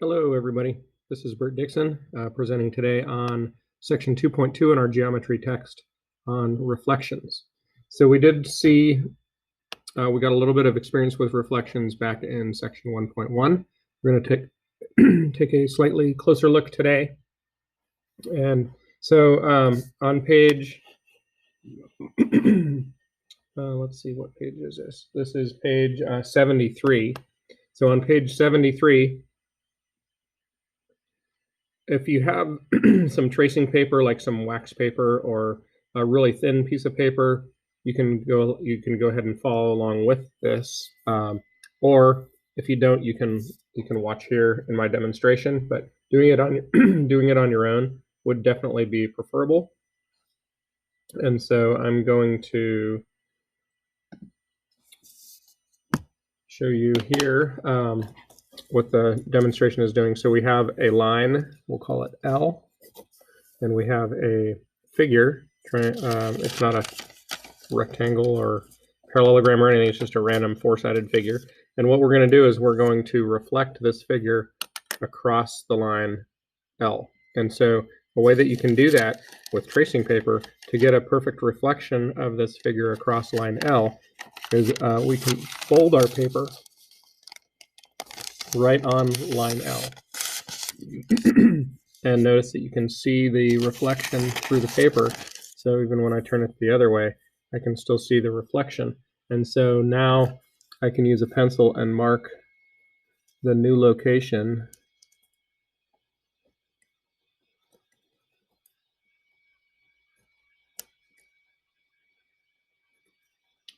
Hello, everybody. This is Bert Dixon presenting today on section 2.2 in our geometry text on reflections. So we did see, we got a little bit of experience with reflections back in section 1.1. We're going to take a slightly closer look today. And so on page, let's see, what page is this? This is page 73. So on page 73, if you have some tracing paper, like some wax paper or a really thin piece of paper, you can go ahead and follow along with this. Or if you don't, you can watch here in my demonstration. But doing it on your own would definitely be preferable. And so I'm going to show you here what the demonstration is doing. So we have a line, we'll call it L, and we have a figure. It's not a rectangle or parallelogram or anything, it's just a random four-sided figure. And what we're going to do is we're going to reflect this figure across the line L. And so a way that you can do that with tracing paper to get a perfect reflection of this figure across line L is we can fold our paper right on line L. And notice that you can see the reflection through the paper. So even when I turn it the other way, I can still see the reflection. And so now I can use a pencil and mark the new location.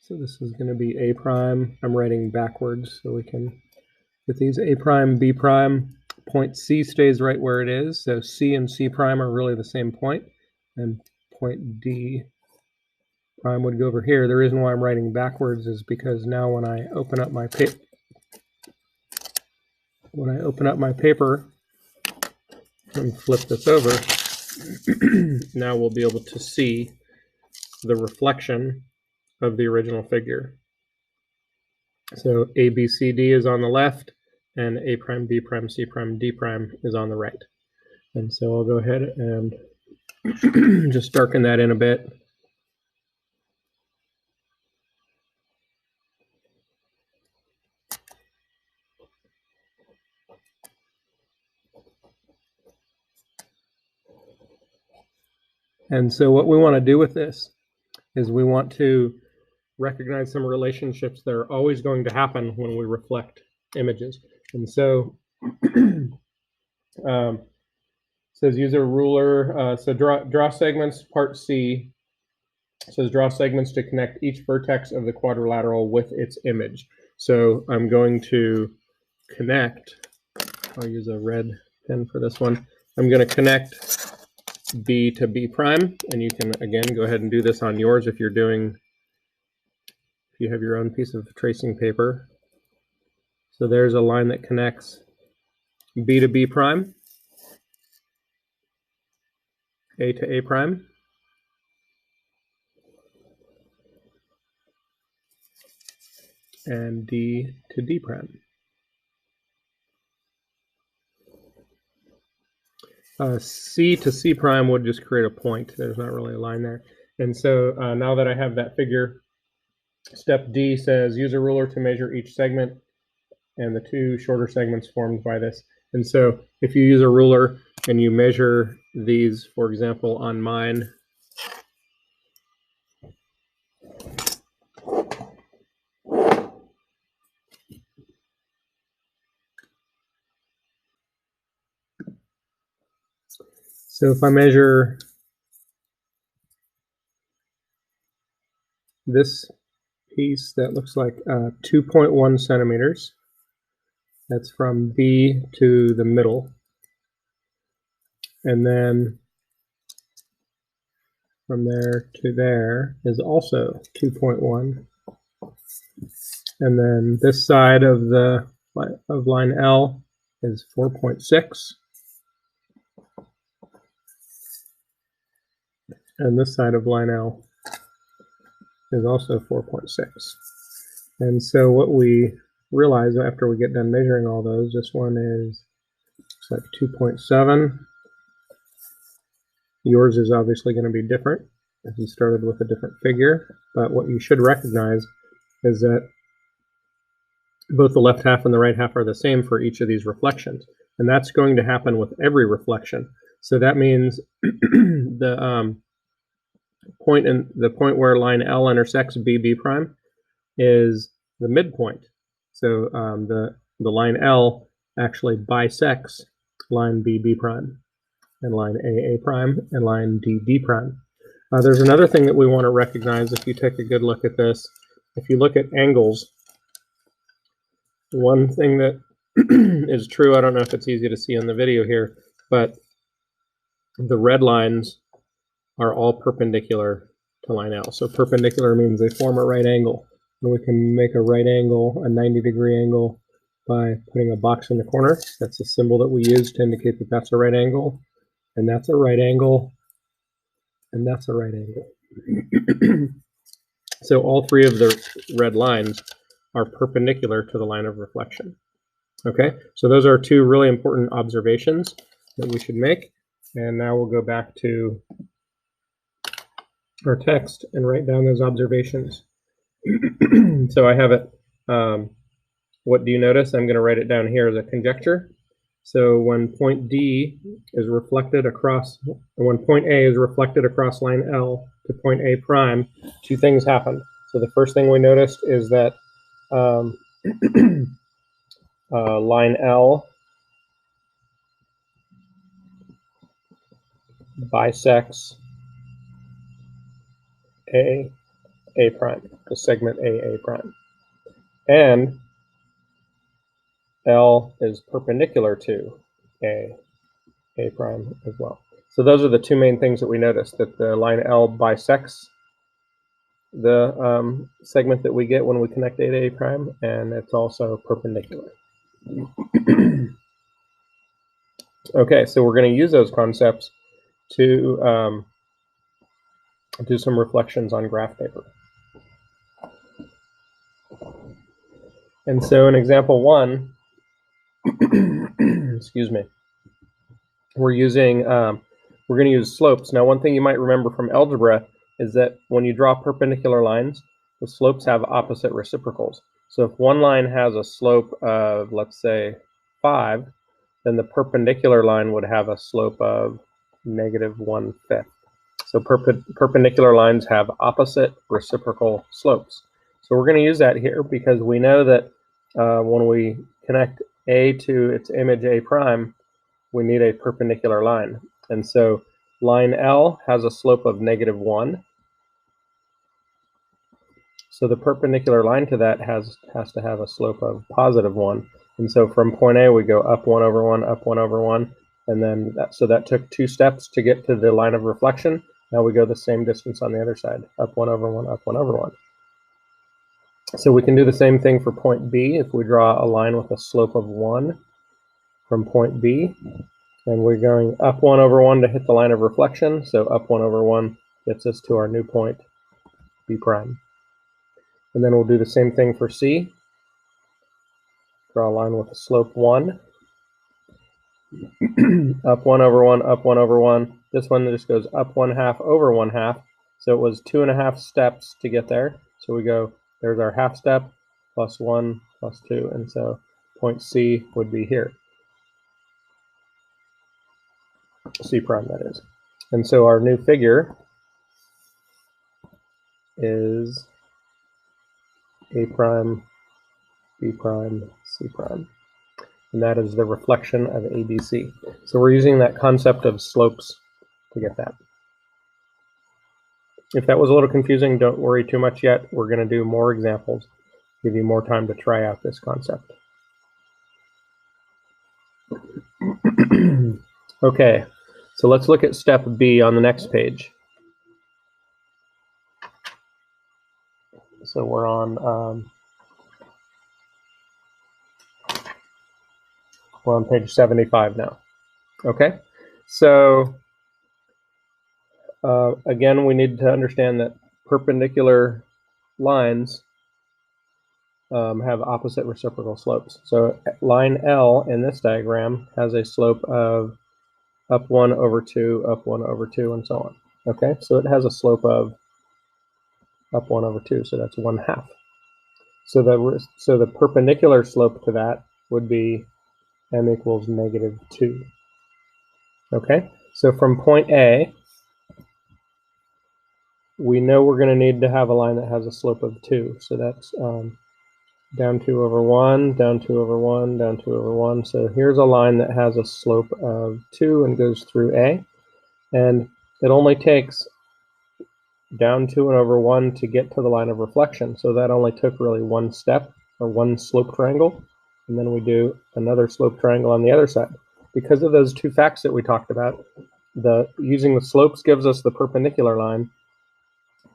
So this is going to be A prime. I'm writing backwards so we can get these A prime, B prime. Point C stays right where it is. So C and C prime are really the same point. And point D prime would go over here. The reason why I'm writing backwards is because now when I open up my paper and flip this over, now we'll be able to see the reflection of the original figure. So A, B, C, D is on the left, and A prime, B prime, C prime, D prime is on the right. And so I'll go ahead and just darken that in a bit. And so what we want to do with this is we want to recognize some relationships that are always going to happen when we reflect images. And so says use a ruler. So draw segments, part C says draw segments to connect each vertex of the quadrilateral with its image. So I'm going to connect, I'll use a red pen for this one. I'm going to connect B to B prime, and you can again go ahead and do this on yours if you have your own piece of tracing paper. So there's a line that connects B to B prime, A to A prime, and D to D prime. C to C prime would just create a point. There's not really a line there. And so now that I have that figure, step D says use a ruler to measure each segment and the two shorter segments formed by this. And so if you use a ruler and you measure these, for example, on mine, so if I measure this piece that looks like 2.1 centimeters, that's from B to the middle. And then from there to there is also 2.1. And then this side of line L is 4.6. And this side of line L is also 4.6. And so what we realize after we get done measuring all those, this one is looks like 2.7. Yours is obviously going to be different if you started with a different figure, but what you should recognize is that both the left half and the right half are the same for each of these reflections, and that's going to happen with every reflection. So that means the point where line L intersects BB prime is the midpoint. So the line L actually bisects line BB prime and line AA prime and line DD prime. There's another thing that we want to recognize if you take a good look at this. If you look at angles, one thing that is true, I don't know if it's easy to see on the video here, but the red lines are all perpendicular to line L. So perpendicular means they form a right angle. And we can make a right angle, a 90-degree angle, by putting a box in the corner. That's the symbol that we use to indicate that that's a right angle. And that's a right angle. And that's a right angle. So all three of the red lines are perpendicular to the line of reflection. Okay, so those are two really important observations that we should make. And now we'll go back to our text and write down those observations. So I have it, what do you notice? I'm going to write it down here as a conjecture. So when point D is reflected across, when point A is reflected across line L to point A prime, two things happen. So the first thing we noticed is that line L bisects A prime, the segment A prime. And L is perpendicular to A prime as well. So those are the two main things that we noticed, that the line L bisects the segment that we get when we connect A to A prime, and it's also perpendicular. Okay, so we're going to use those concepts to do some reflections on graph paper. And so in example 1, excuse me, we're going to use slopes. Now, one thing you might remember from algebra is that when you draw perpendicular lines, the slopes have opposite reciprocals. So if one line has a slope of, let's say, 5, then the perpendicular line would have a slope of -1/5. So perpendicular lines have opposite reciprocal slopes. So we're going to use that here because we know that when we connect A to its image A prime, we need a perpendicular line. And so line L has a slope of -1. So the perpendicular line to that has to have a slope of +1. And so from point A, we go up 1/1, up 1/1, and then that took 2 steps to get to the line of reflection. Now we go the same distance on the other side, up 1/1, up 1/1. So we can do the same thing for point B if we draw a line with a slope of 1 from point B. And we're going up 1/1 to hit the line of reflection. So up 1/1 gets us to our new point, B prime. And then we'll do the same thing for C. Draw a line with a slope 1. Up 1/1, up 1/1. This one just goes up 1/2 over 1/2. So it was 2.5 steps to get there. So we go, there's our half step, plus 1, plus 2. And so point C would be here. C prime, that is. And so our new figure is A prime, B prime, C prime. And that is the reflection of ABC. So we're using that concept of slopes to get that. If that was a little confusing, don't worry too much yet. We're going to do more examples, give you more time to try out this concept. Okay, so let's look at step B on the next page. So we're on page 75 now. Okay, so again, we need to understand that perpendicular lines have opposite reciprocal slopes. So line L in this diagram has a slope of up 1 over 2, up 1 over 2, and so on. Okay, so it has a slope of up 1 over 2, so that's 1/2. So the perpendicular slope to that would be m equals -2. Okay, so from point A, we know we're going to need to have a line that has a slope of 2. So that's down 2 over 1, down 2 over 1, down 2 over 1. So here's a line that has a slope of 2 and goes through A. And it only takes down 2 and over 1 to get to the line of reflection. So that only took really one step, or one slope triangle. And then we do another slope triangle on the other side. Because of those two facts that we talked about, using the slopes gives us the perpendicular line.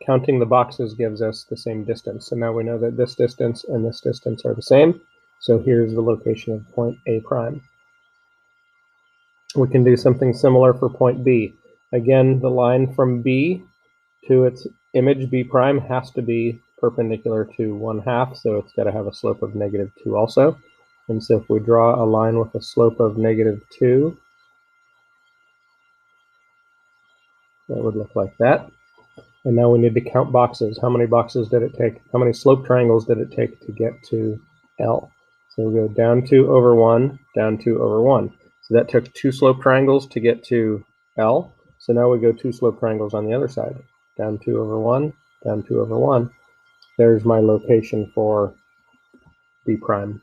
Counting the boxes gives us the same distance. So now we know that this distance and this distance are the same. So here's the location of point A prime. We can do something similar for point B. Again, the line from B to its image B prime has to be perpendicular to 1/2, so it's got to have a slope of -2 also. And so if we draw a line with a slope of -2, that would look like that. And now we need to count boxes. How many boxes did it take? How many slope triangles did it take to get to L? So we go down 2 over 1, down 2 over 1. So that took 2 slope triangles to get to L. So now we go 2 slope triangles on the other side. Down 2 over 1, down 2 over 1. There's my location for B prime.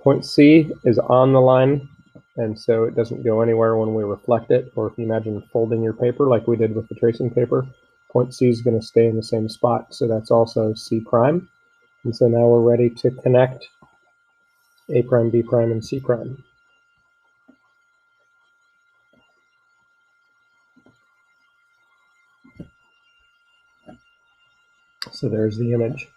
Point C is on the line, and so it doesn't go anywhere when we reflect it, or if you imagine folding your paper like we did with the tracing paper, point C is going to stay in the same spot, so that's also C prime. And so now we're ready to connect A prime, B prime, and C prime. So there's the image.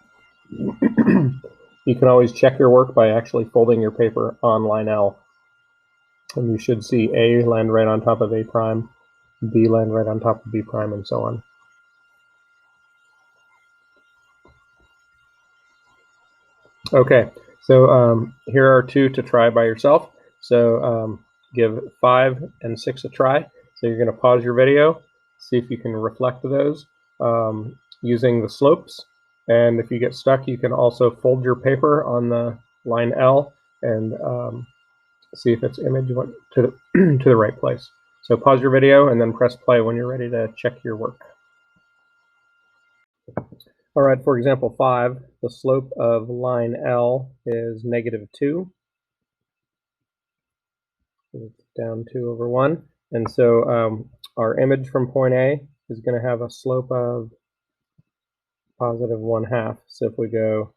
You can always check your work by actually folding your paper on line L. And you should see A land right on top of A prime, B land right on top of B prime, and so on. Okay, so here are 2 to try by yourself. So give 5 and 6 a try. So you're going to pause your video, see if you can reflect those using the slopes. And if you get stuck, you can also fold your paper on the line L and see if its image went to the right place. So pause your video and then press play when you're ready to check your work. All right, for example 5, the slope of line L is -2. It's down 2 over 1. And so our image from point A is going to have a slope of positive 1/2. So if we go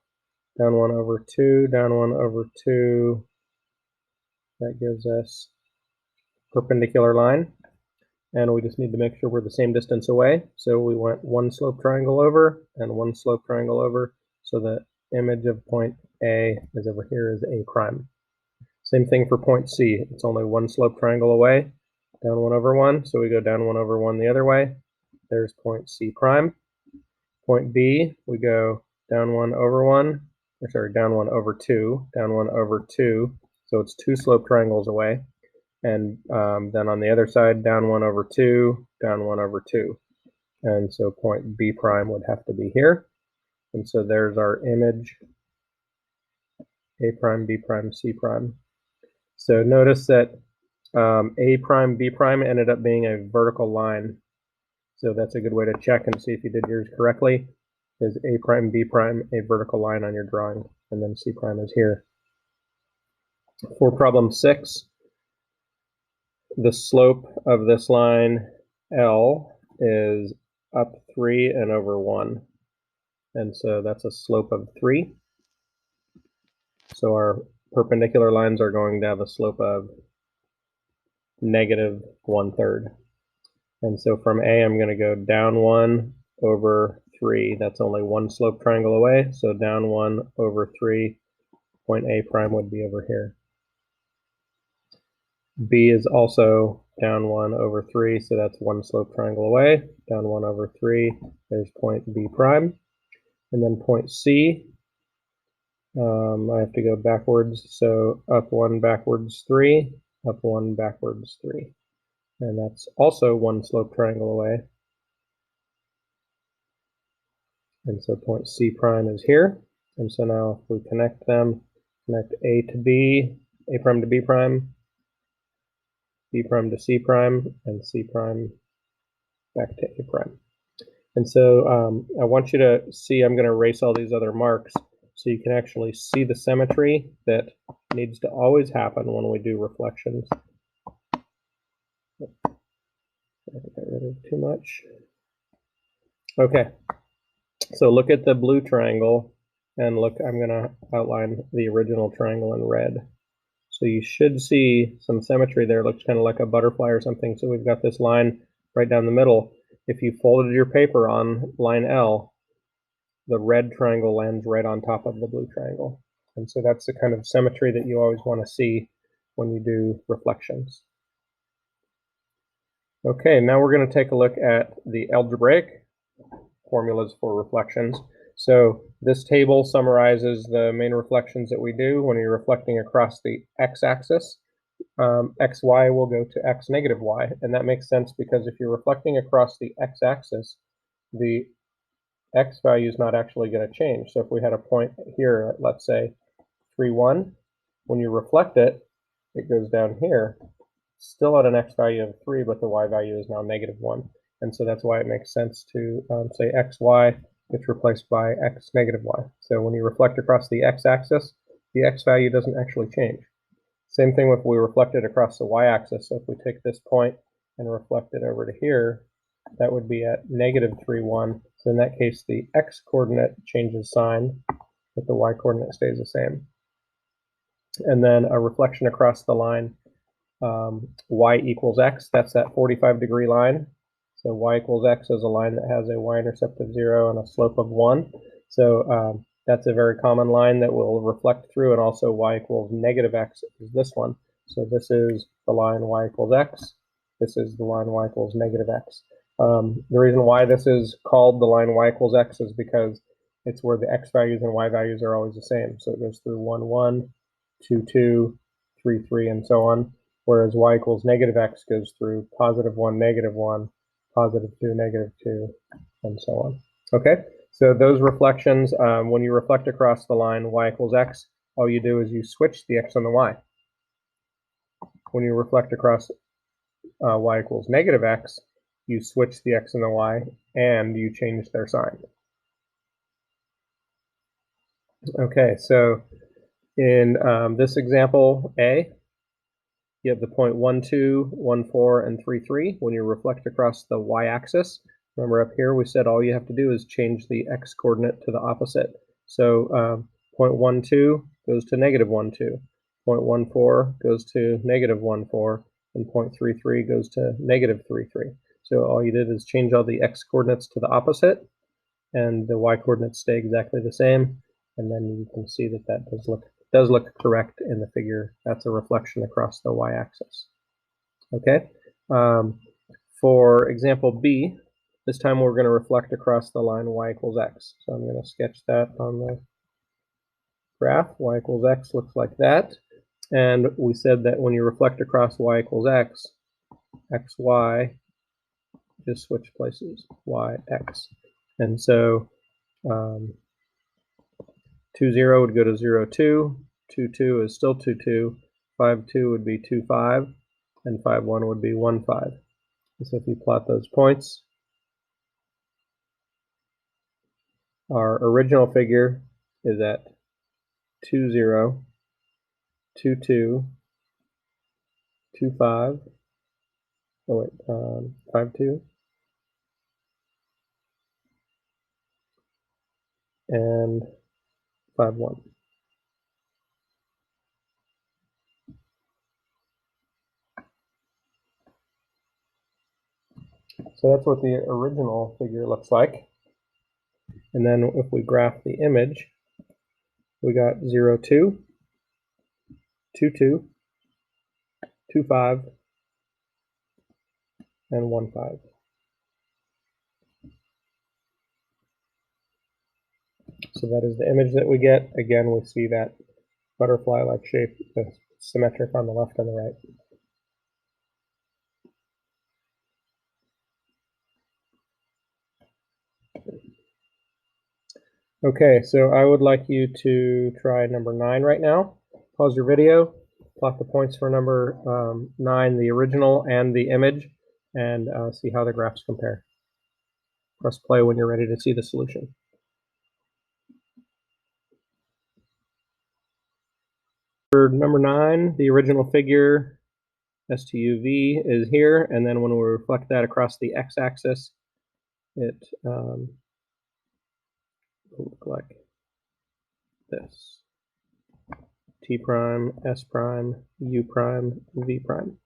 down 1 over 2, down 1 over 2, that gives us perpendicular line. And we just need to make sure we're the same distance away. So we went 1 slope triangle over and 1 slope triangle over. So the image of point A is over here is A prime. Same thing for point C. It's only 1 slope triangle away. Down 1 over 1. So we go down 1 over 1 the other way. There's point C prime. Point B, we go down 1 over 1. Or sorry, down 1 over 2. Down 1 over 2. So it's 2 slope triangles away. And then on the other side, down 1 over 2, down 1 over 2. And so point B prime would have to be here. And so there's our image, A prime, B prime, C prime. So notice that A prime, B prime ended up being a vertical line. So that's a good way to check and see if you did yours correctly. Is A prime, B prime a vertical line on your drawing? And then C prime is here. For problem 6, the slope of this line L is up 3 and over 1. And so that's a slope of 3. So our perpendicular lines are going to have a slope of -1/3. And so from A, I'm going to go down 1 over 3. That's only 1 slope triangle away. So down 1 over 3, point A prime would be over here. B is also down 1 over 3, so that's 1 slope triangle away. Down 1 over 3, there's point B prime. And then point C, I have to go backwards, so up 1, backwards 3, up 1, backwards 3. And that's also one slope triangle away. And so point C prime is here. And so now if we connect them, connect A to B, A prime to B prime, B prime to C prime, and C prime back to A prime. And so I want you to see, I'm going to erase all these other marks so you can actually see the symmetry that needs to always happen when we do reflections. I got rid of too much. Okay, so look at the blue triangle, and look, I'm going to outline the original triangle in red. So you should see some symmetry there. It looks kind of like a butterfly or something. So we've got this line right down the middle. If you folded your paper on line L, the red triangle lands right on top of the blue triangle. And so that's the kind of symmetry that you always want to see when you do reflections. Okay, now we're going to take a look at the algebraic formulas for reflections. So this table summarizes the main reflections that we do when you're reflecting across the x-axis. Xy will go to x negative y, and that makes sense because if you're reflecting across the x-axis, the x value is not actually going to change. So if we had a point here, let's say 3, 1, when you reflect it, it goes down here, still at an x value of 3, but the y value is now negative 1. And so that's why it makes sense to say xy gets replaced by x negative y. So when you reflect across the x-axis, the x value doesn't actually change. Same thing if we reflect it across the y-axis. So if we take this point and reflect it over to here, that would be at negative 3, 1. So in that case, the x-coordinate changes sign, but the y-coordinate stays the same. And then a reflection across the line, y equals x, that's that 45-degree line. So y equals x is a line that has a y-intercept of 0 and a slope of 1. So that's a very common line that will reflect through, and also y equals negative x is this one. So this is the line y equals x. This is the line y equals negative x. The reason why this is called the line y equals x is because it's where the x values and y values are always the same. So it goes through 1, 1, 2, 2, 3, 3, and so on. Whereas y equals negative x goes through positive 1, negative 1, positive 2, negative 2, and so on. Okay, so those reflections, when you reflect across the line y equals x, all you do is you switch the x and the y. When you reflect across y equals negative x, you switch the x and the y, and you change their sign. Okay, so in this example A, you have the point 1, 2, 1, 4, and 3, 3. When you reflect across the y-axis, remember up here we said all you have to do is change the x-coordinate to the opposite. So point 1, 2 goes to negative 1, 2. Point 1, 4 goes to negative 1, 4. And point 3, 3 goes to negative 3, 3. So all you did is change all the x-coordinates to the opposite, and the y-coordinates stay exactly the same. And then you can see that that does look correct in the figure. That's a reflection across the y-axis. Okay. For example B, this time we're going to reflect across the line y equals x. So I'm going to sketch that on the graph. Y equals x looks like that. And we said that when you reflect across y equals x, xy, just switch places, y, x. And so 2, 0 would go to 0, 2. 2, 2 is still 2, 2. 5, 2 would be 2, 5. And 5, 1 would be 1, 5. And so if you plot those points, our original figure is at 2, 0, 2, 2, 2, 5. Oh wait, 5, 2. And 5, 1. So that's what the original figure looks like. And then if we graph the image, we got 0, 2, 2, 2, 2, 5, and 1, 5. So that is the image that we get. Again, we see that butterfly-like shape that's symmetric on the left and the right. Okay, so I would like you to try number 9 right now. Pause your video, plot the points for number 9, the original and the image, and see how the graphs compare. Press play when you're ready to see the solution. For number 9, the original figure, STUV, is here, and then when we reflect that across the x-axis, it will look like this. T prime, S prime, U prime, V prime.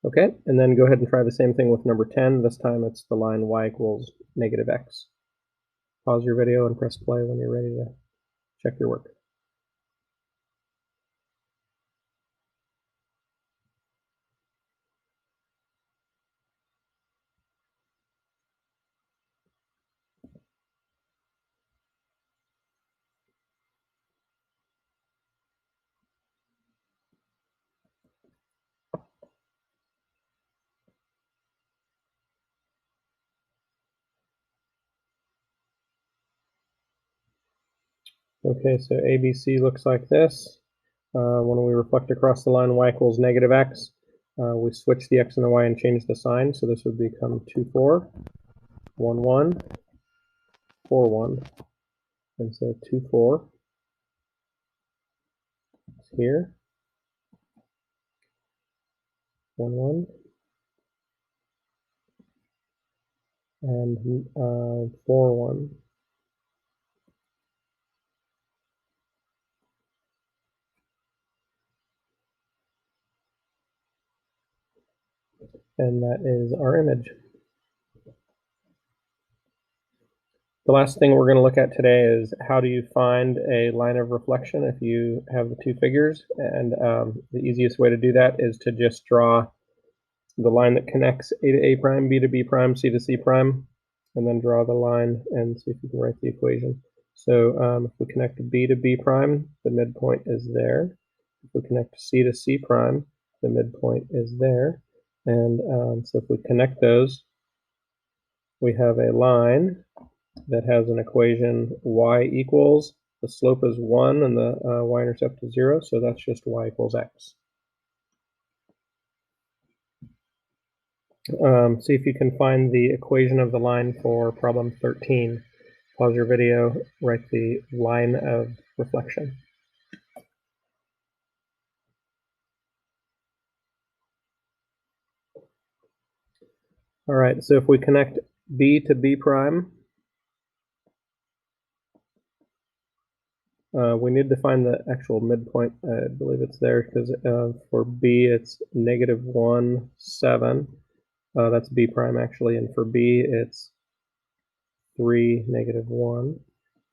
Okay, and then go ahead and try the same thing with number 10. This time it's the line y equals negative x. Pause your video and press play when you're ready to check your work. Okay, so ABC looks like this. When we reflect across the line y equals negative x, we switch the x and the y and change the sign. So this would become 2, 4, 1, 1, 4, 1. And so 2, 4 is here. 1, 1. And 4, 1. And that is our image. The last thing we're going to look at today is how do you find a line of reflection if you have the two figures. And the easiest way to do that is to just draw the line that connects A to A prime, B to B prime, C to C prime, and then draw the line and see if you can write the equation. So if we connect B to B prime, the midpoint is there. If we connect C to C prime, the midpoint is there. And so if we connect those, we have a line that has an equation y equals, the slope is 1 and the y-intercept is 0, so that's just y equals x. See if you can find the equation of the line for problem 13. Pause your video, write the line of reflection. All right, so if we connect B to B prime, we need to find the actual midpoint. I believe it's there because for B it's negative 1, 7. That's B prime actually, and for B it's 3, negative 1.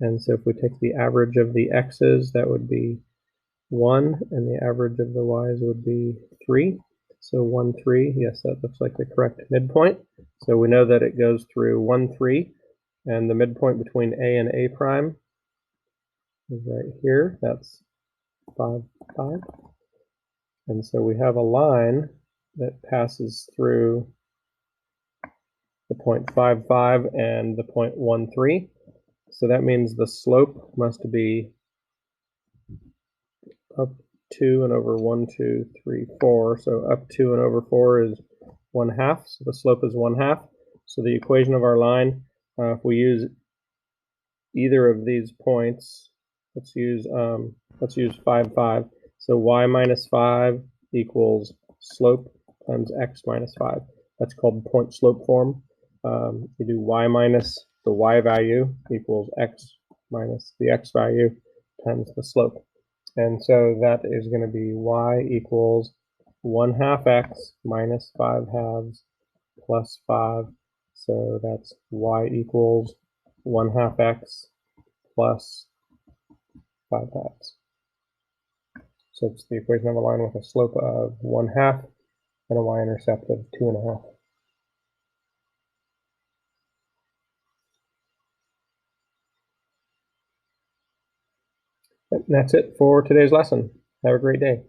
And so if we take the average of the x's, that would be 1, and the average of the y's would be 3. So 1, 3, yes, that looks like the correct midpoint. So we know that it goes through 1, 3, and the midpoint between A and A prime is right here. That's 5, 5. And so we have a line that passes through the point 5, 5 and the point 1, 3. So that means the slope must be up 2 and over 1, 2, 3, 4. So up 2 and over 4 is 1/2. So the slope is 1/2. So the equation of our line, if we use either of these points, let's use 5, 5. So y minus 5 equals slope times x minus 5. That's called point slope form. You do y minus the y value equals x minus the x value times the slope. And so that is going to be y equals 1/2 x minus 5 halves plus 5. So that's y equals 1/2 x plus 5 halves. So it's the equation of a line with a slope of 1/2 and a y-intercept of 2.5. that's it for today's lesson. Have a great day.